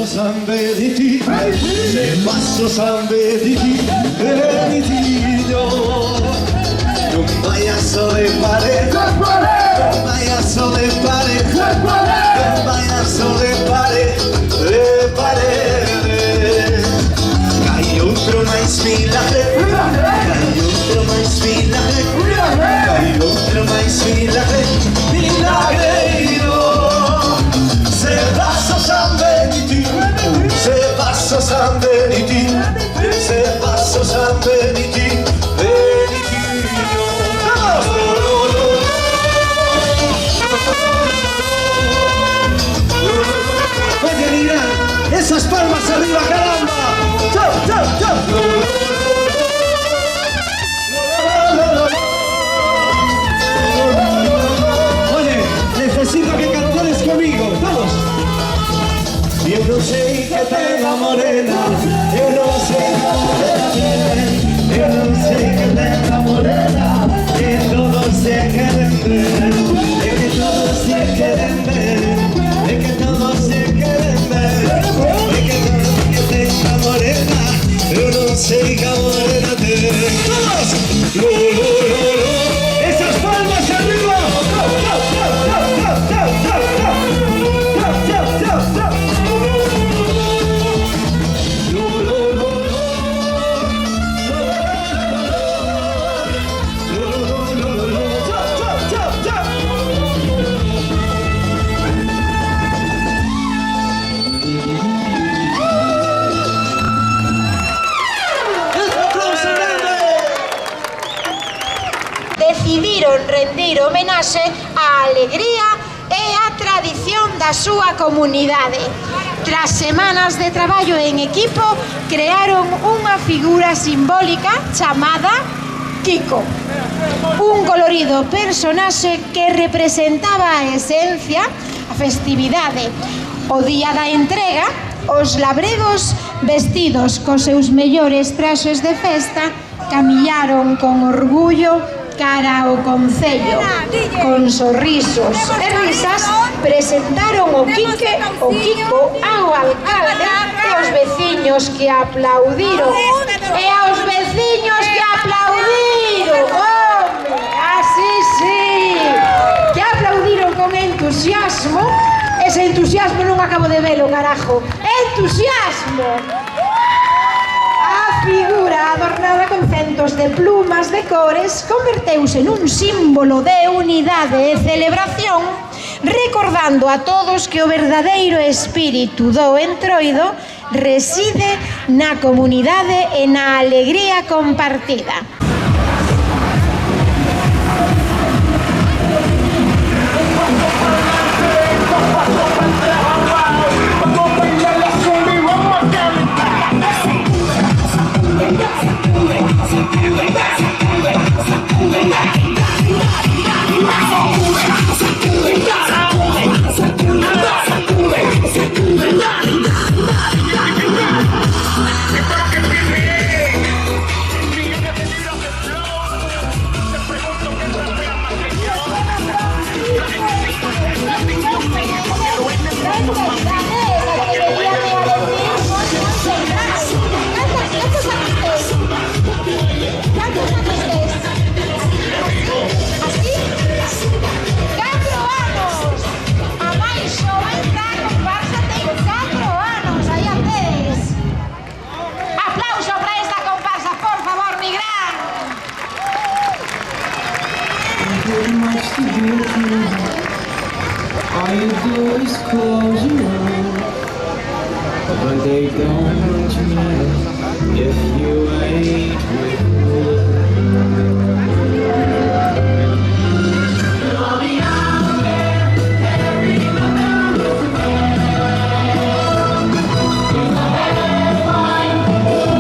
San Beniti, se passo San Beniti, Benitiño. Un payaso de pared, un payaso de pared, un payaso de pared, de pared. Cai outro máis milagre, cai outro máis milagre, cai outro máis milagre, milagreiro. Se passo San Beniti, se passo San Beniti, se passo San Beniti, Benitiño. Oye, mira, esas palmas arriba, caramba. Chao, chao, chao. Oye, necesito que cantes conmigo, todos. Yo no sé que tenga morena, yo no sé que morena tiene, yo no sé que tenga morena, que todos se quieren ver, de que todos se quieren ver, de que todos se quieren ver, de que todos que tenga morena, yo no sé que morena tiene. ¡Todos! ¡Lo, lo, lo, lo! ¡Esas palmas arriba! ¡Chao, chao, chao, chao, chao, chao, chao, chao, chao, chao! Decidiron rendir homenaxe á alegría e á tradición da súa comunidade. Tras semanas de traballo en equipo, crearon unha figura simbólica chamada Kiko. Un colorido personaxe que representaba a esencia, a festividade. O día da entrega, os labregos vestidos cos seus mellores traxes de festa camillaron con orgullo cara ao concello. Con sorrisos e risas presentaron o Kiko ao alcalde e aos veciños que aplaudiron. E aos veciños que aplaudiron, home, así sí, que aplaudiron con entusiasmo. Ese entusiasmo non acabo de velo, carajo. Entusiasmo! A figura adornada con centos de plumas de cores converteuse nun símbolo de unidade e celebración, recordando a todos que o verdadeiro espírito do Entroido reside na comunidade e na alegría compartida. All you do is close your eyes, but they don't hurt you if you ain't with me. I'll be out there carrying my mountains again. If I ever find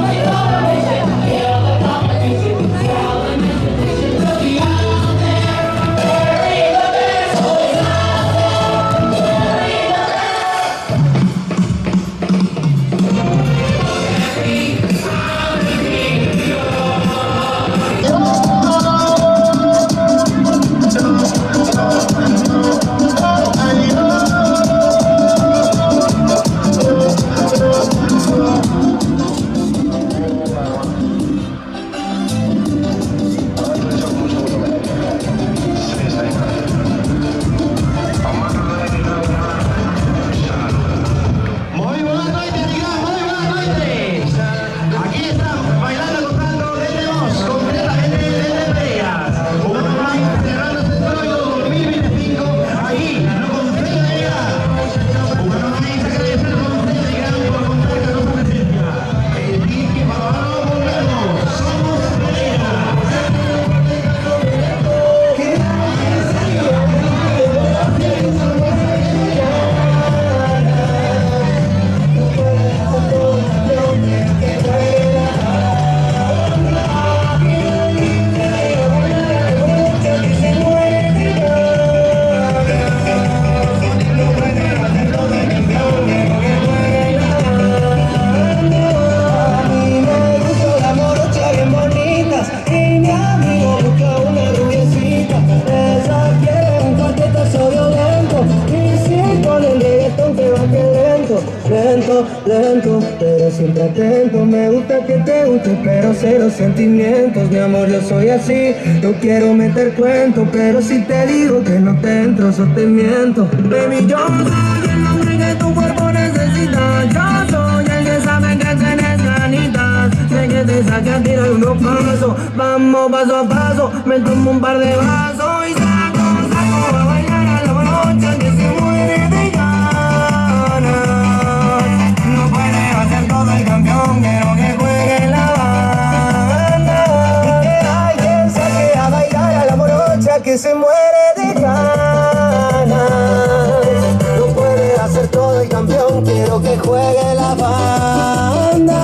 the elevation, feel the competition, telling me to be out there carrying the best voice out there, carrying the best. Every sound of me, paso lento, pero siempre atento. Me gusta que te guste, pero cero sentimientos. Mi amor, yo soy así, no quiero meter cuento, pero si te digo que no te entro, eso te miento. Baby, yo soy el hombre que tu cuerpo necesita. Yo soy el que sabe que tienes ganitas. Sé que te saque a tirar unos pasos. Vamos paso a paso, me tomo un par de vasos y saco a bailar a la brocha que se muere de ganas. No puede hacer todo el campeón, quiero que juegue la banda. Y que alguien saque a bailar a la brocha que se muere de ganas. No puede hacer todo el campeón, quiero que juegue la banda.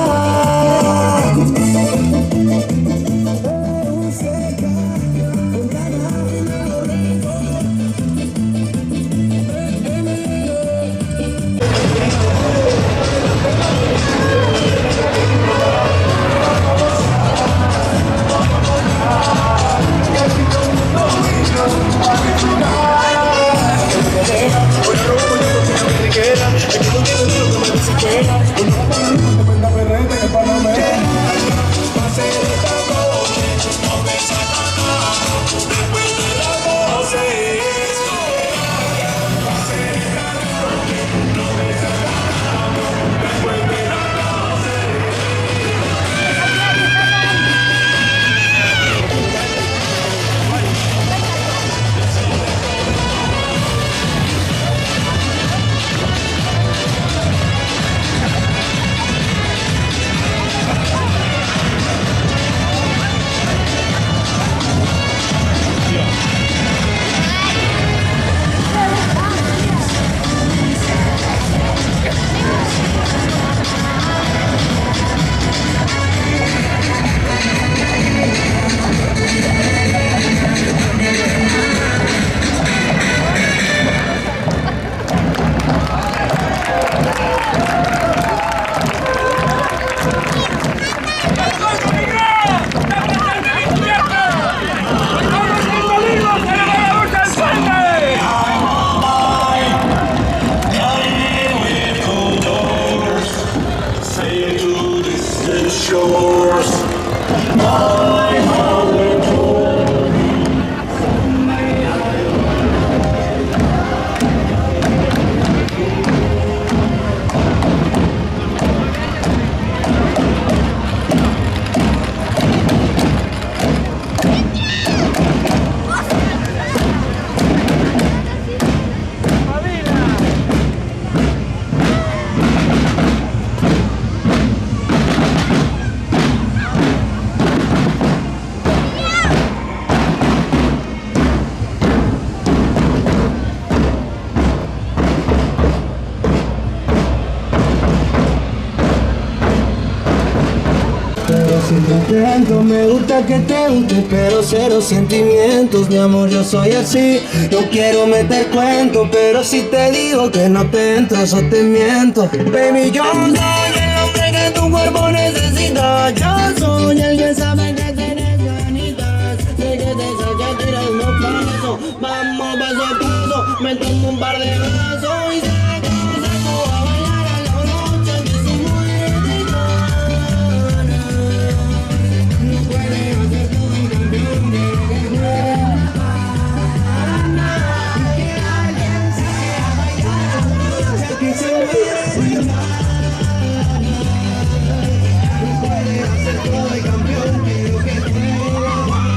Me gusta que te guste, pero cero sentimientos. Mi amor, yo soy así, no quiero meter cuento, pero si te digo que no te entro, eso te miento. Baby, yo soy el hombre que tu cuerpo necesita. Yo soy el que sabe que tienes ganitas. Sé que te saque a tirar unos pasos. Vamos paso a paso, me tomo un par de vasos y saco a bailar a la brocha que se muere de ganas. No puede hacer todo el campeón, quiero que juegue la banda. Y que alguien saque a bailar a la brocha que se muere de ganas. No puede hacer todo el campeón, quiero que juegue la banda.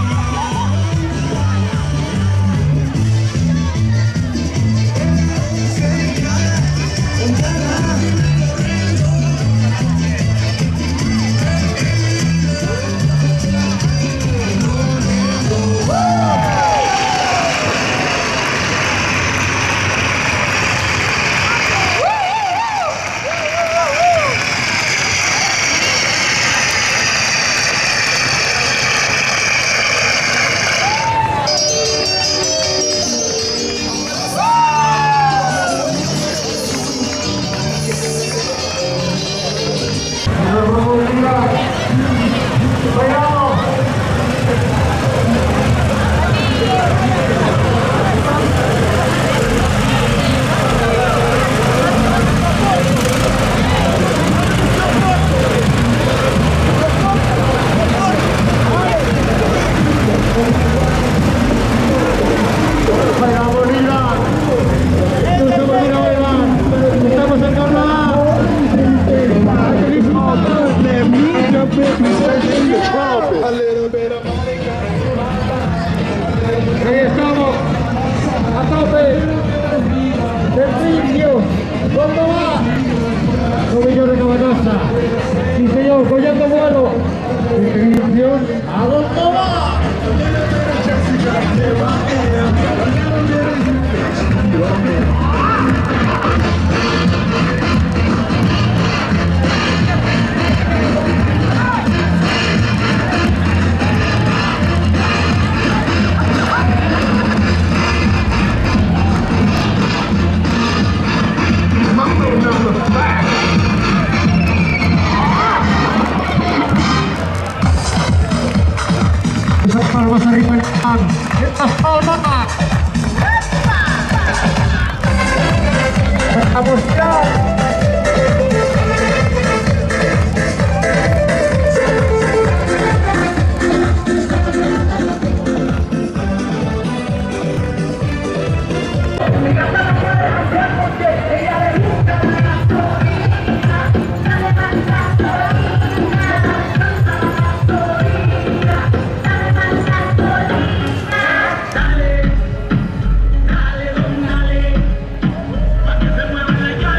a mostrar. Dale, don, dale, pa' que se mueva la llave.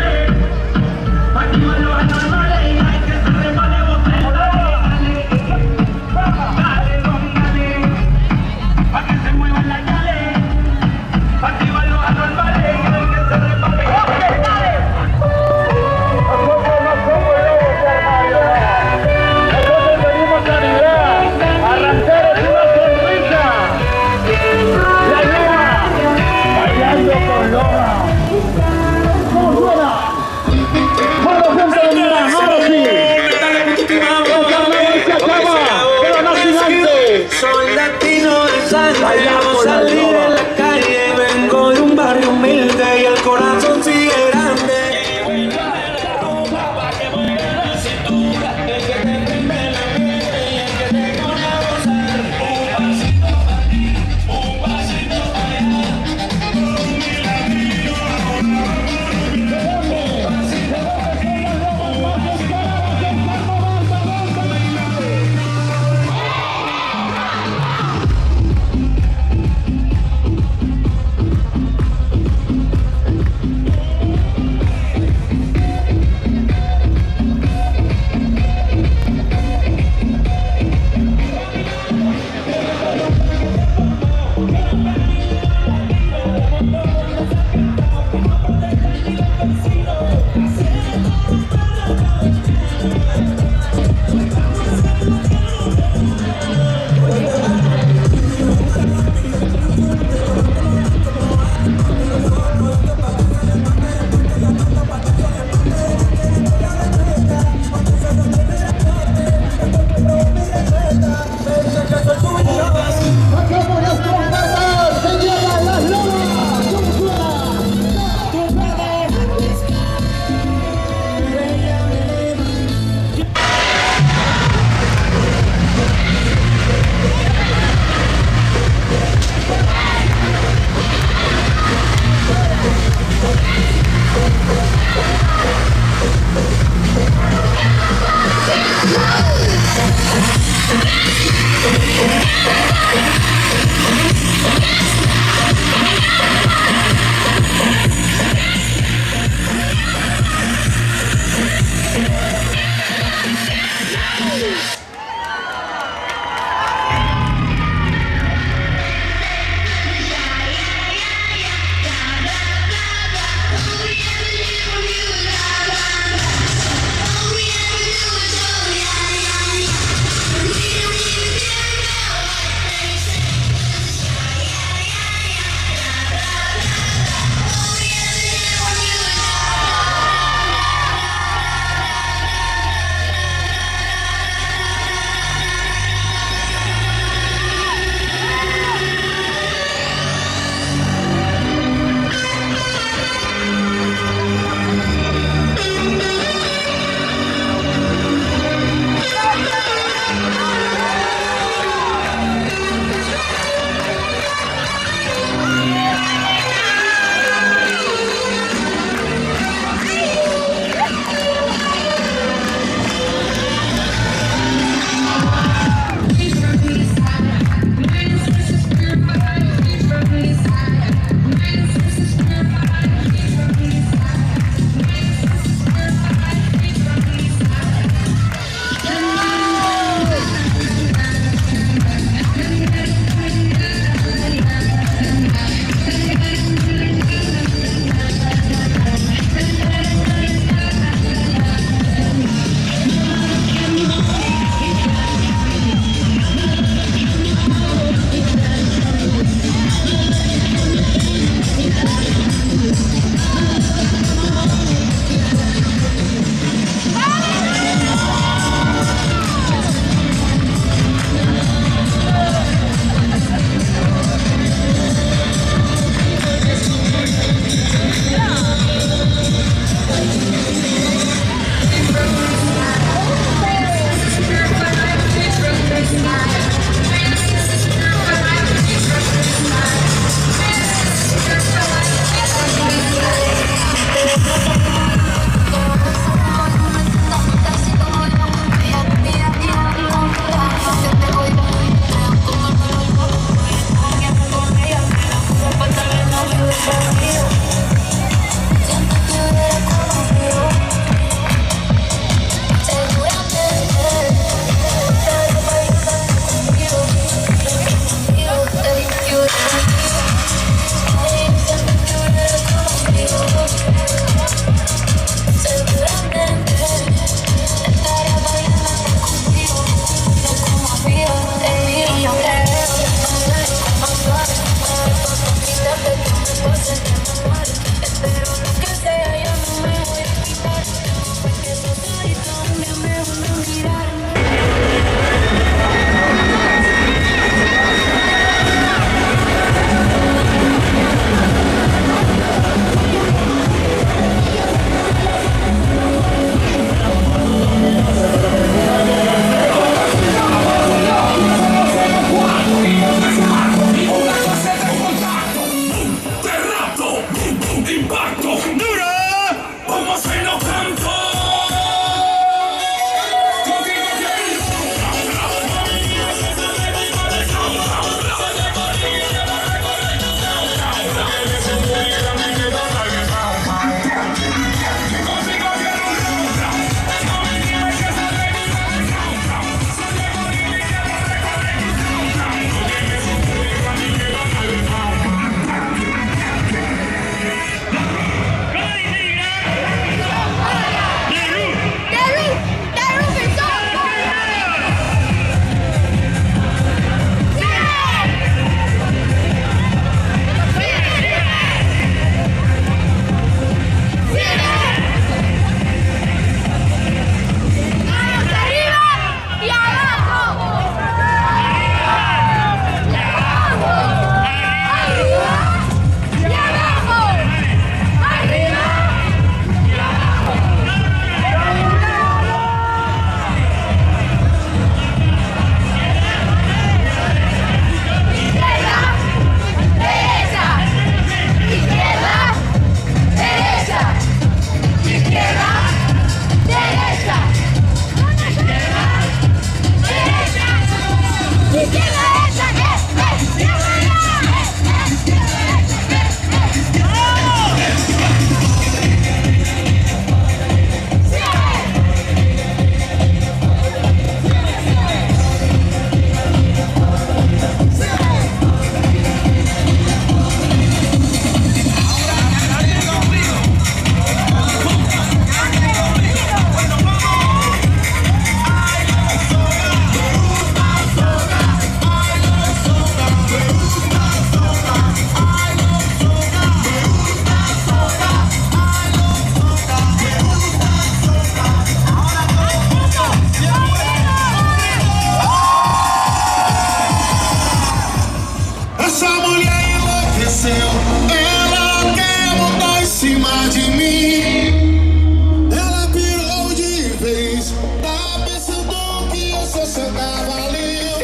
mim. Ela pirou de vez. Tava pensando que eu sou seu cavalinho.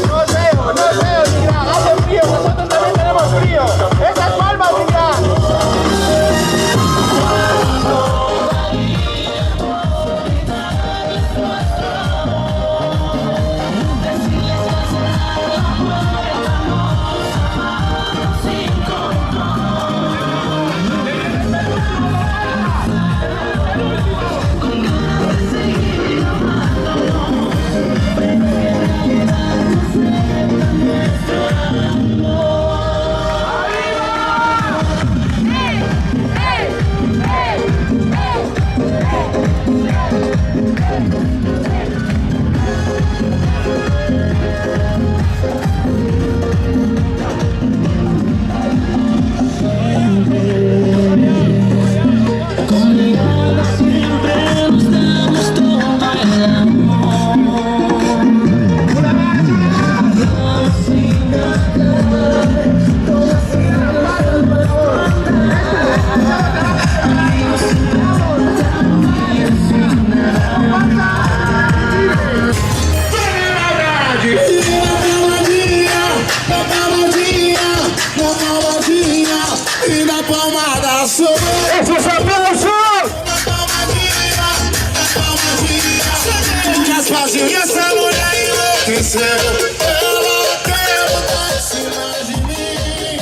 No veo, mira, hace frío, nosotros también tenemos frío. Esas palmas, mira. E na palma da sua mão. Esse é o aplauso! Que as vazias essa mulher enlouqueceu. Ela quer botar em cima de mim.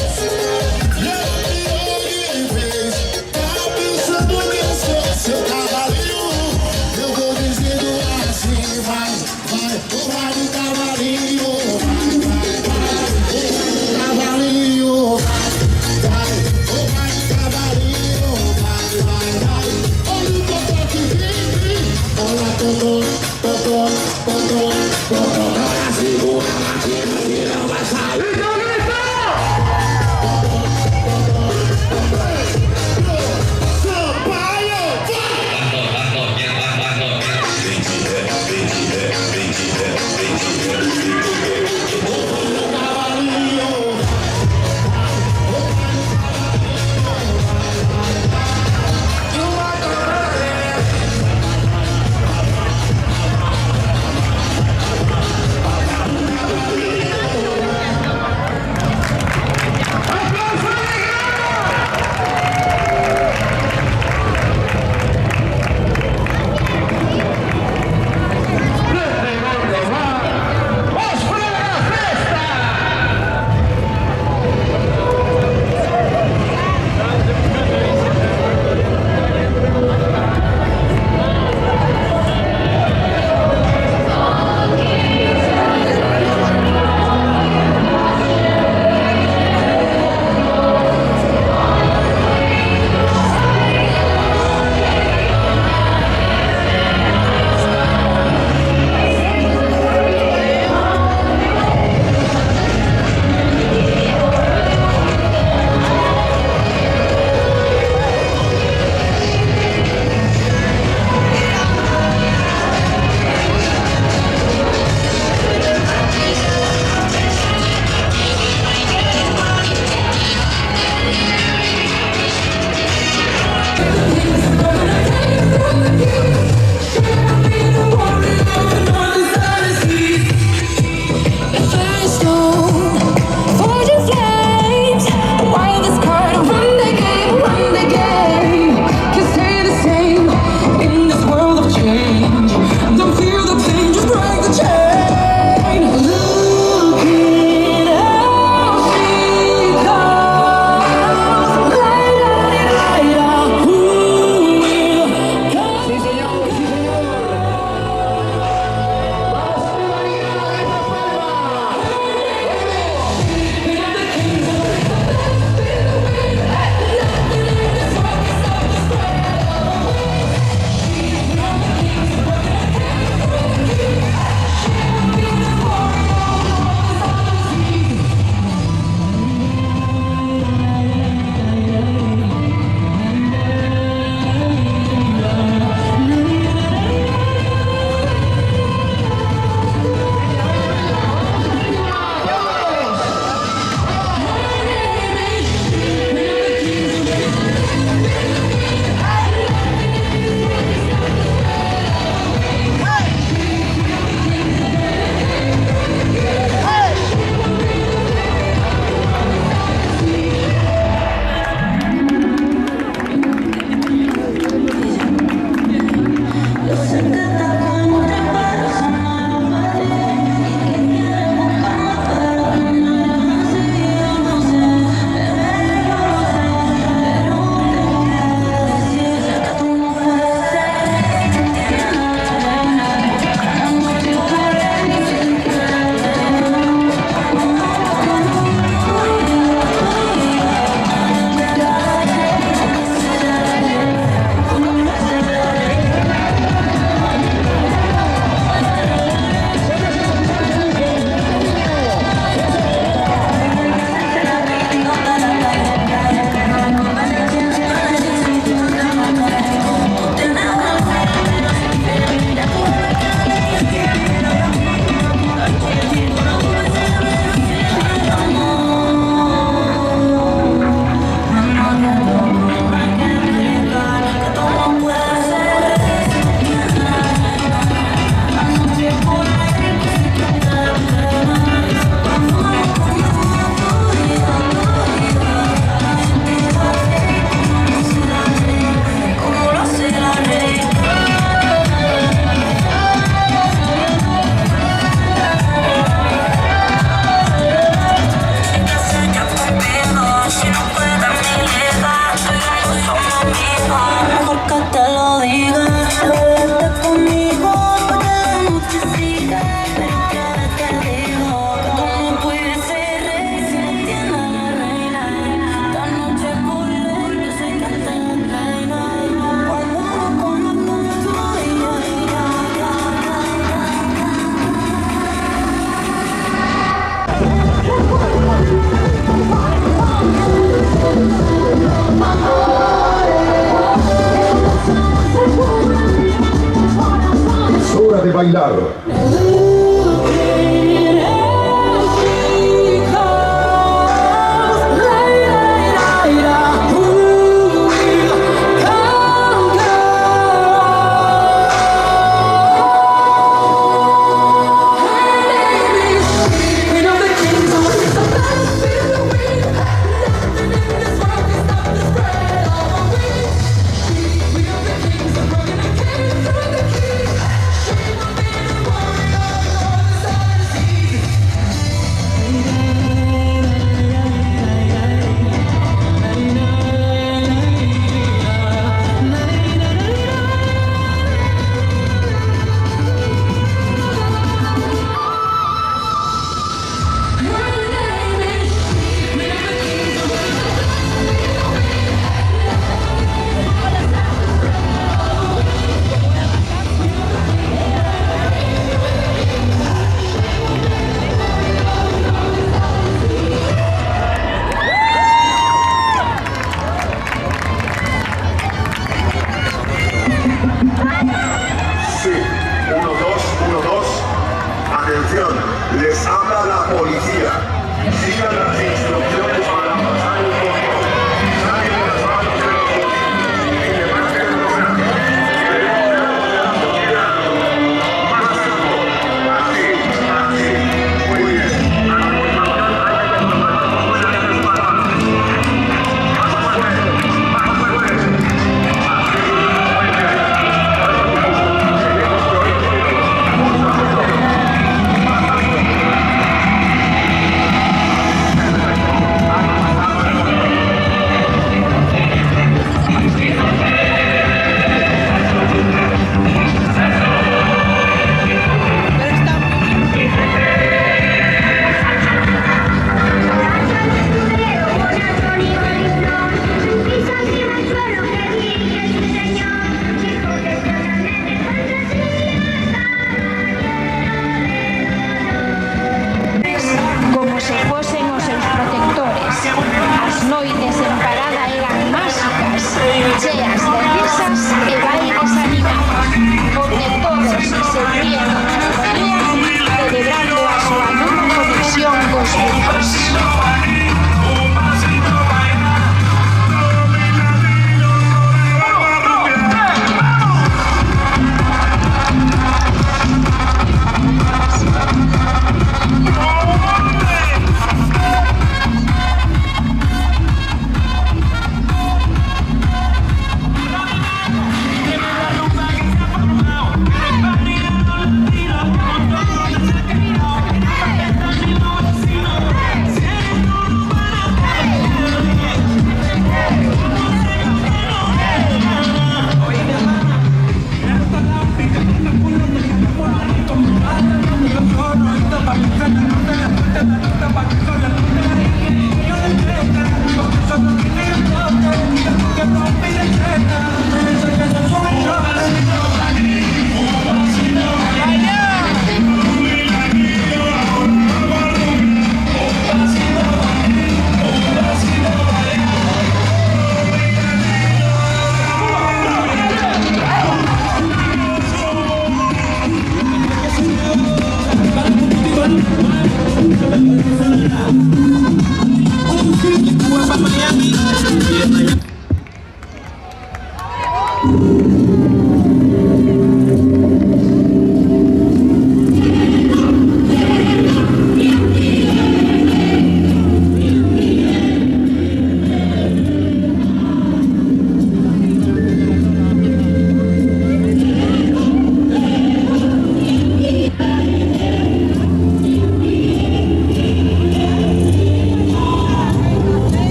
E ela pirou de vez. Tá pensando que eu sou seu cavalinho. Eu vou dizendo assim, vai do cavalinho. Cavalinho. Vai do cavalinho. Olha o totó que vem. Olha totó. bailar. Les habla la policía. Sigan las instrucciones para pasar el control. Saquen las manos de los bolsillos y levanten los brazos. Más alto. Así, así. Muy bien. A continuación hay que tomar las buenas de las palmas. Más fuerte, más fuerte. Así, muy bien. Seguimos con los tiros. Como se fosen os seus protectores. As noites en parada eran máxicas, cheas de risas e bailes animados, onde todos se unían en armonía, celebrando a súa nova conexión cos mundos.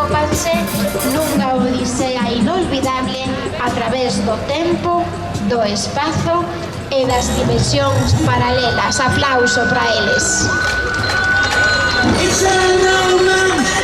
atópanse nunha odisea inolvidable a través do tempo, do espazo e das dimensións paralelas. Aplauso para eles. It's a no man.